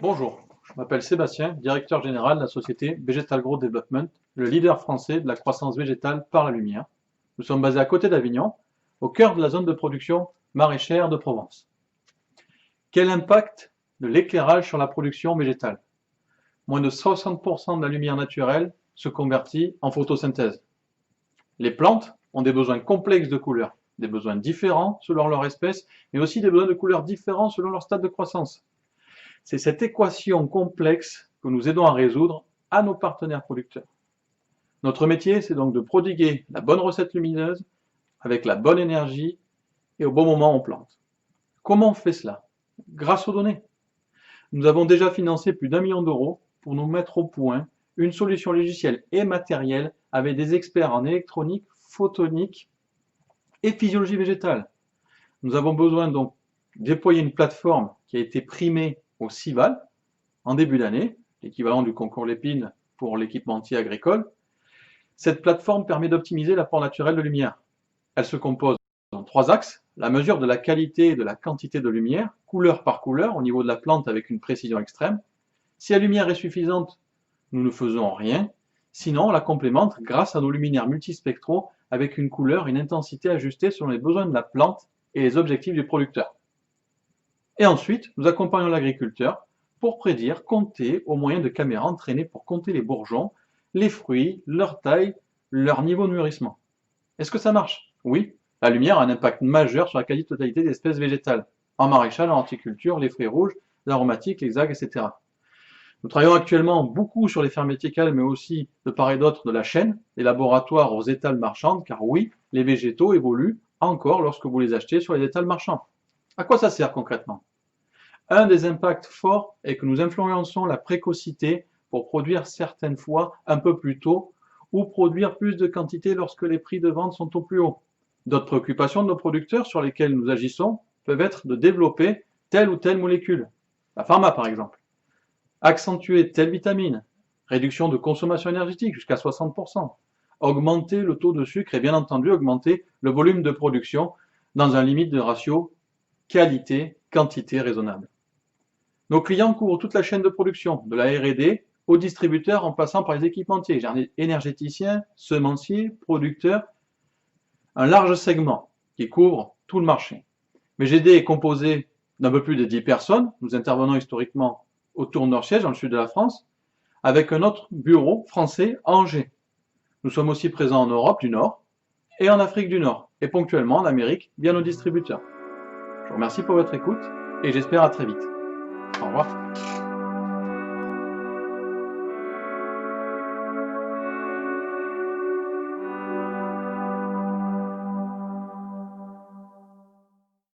Bonjour, je m'appelle Sébastien, directeur général de la société Vegetal Growth Development, le leader français de la croissance végétale par la lumière. Nous sommes basés à côté d'Avignon, au cœur de la zone de production maraîchère de Provence. Quel impact de l'éclairage sur la production végétale? Moins de 60% de la lumière naturelle se convertit en photosynthèse. Les plantes ont des besoins complexes de couleurs, des besoins différents selon leur espèce, mais aussi des besoins de couleurs différents selon leur stade de croissance. C'est cette équation complexe que nous aidons à résoudre à nos partenaires producteurs. Notre métier, c'est donc de prodiguer la bonne recette lumineuse avec la bonne énergie et au bon moment on plante. Comment on fait cela? Grâce aux données. Nous avons déjà financé plus d'1 million d'euros pour nous mettre au point une solution logicielle et matérielle avec des experts en électronique, photonique et physiologie végétale. Nous avons besoin donc de déployer une plateforme qui a été primée au CIVAL en début d'année, l'équivalent du concours Lépine pour l'équipementier agricole. Cette plateforme permet d'optimiser l'apport naturel de lumière. Elle se compose en 3 axes: la mesure de la qualité et de la quantité de lumière, couleur par couleur, au niveau de la plante avec une précision extrême. Si la lumière est suffisante, nous ne faisons rien. Sinon, on la complémente grâce à nos luminaires multispectraux avec une couleur et une intensité ajustées selon les besoins de la plante et les objectifs du producteur. Et ensuite, nous accompagnons l'agriculteur pour prédire, compter au moyen de caméras entraînées pour compter les bourgeons, les fruits, leur taille, leur niveau de mûrissement. Est-ce que ça marche? Oui, la lumière a un impact majeur sur la quasi-totalité des espèces végétales. En maraîchage, en horticulture, les fruits rouges, l'aromatiques, les algues, etc. Nous travaillons actuellement beaucoup sur les fermes verticales, mais aussi de part et d'autre de la chaîne, les laboratoires aux étals marchandes, car oui, les végétaux évoluent encore lorsque vous les achetez sur les étals marchands. À quoi ça sert concrètement? Un des impacts forts est que nous influençons la précocité pour produire certaines fois un peu plus tôt ou produire plus de quantité lorsque les prix de vente sont au plus haut. D'autres préoccupations de nos producteurs sur lesquelles nous agissons peuvent être de développer telle ou telle molécule. La pharma par exemple. Accentuer telle vitamine. Réduction de consommation énergétique jusqu'à 60%. Augmenter le taux de sucre et bien entendu augmenter le volume de production dans un limite de ratio qualité-quantité raisonnable. Nos clients couvrent toute la chaîne de production, de la R&D aux distributeurs en passant par les équipementiers, énergéticiens, semenciers, producteurs, un large segment qui couvre tout le marché. VGD est composé d'un peu plus de 10 personnes, nous intervenons historiquement au Tour-Nord-Siège, dans le sud de la France, avec un autre bureau français à Angers. Nous sommes aussi présents en Europe du Nord et en Afrique du Nord, et ponctuellement en Amérique via nos distributeurs. Je vous remercie pour votre écoute et j'espère à très vite. Au revoir.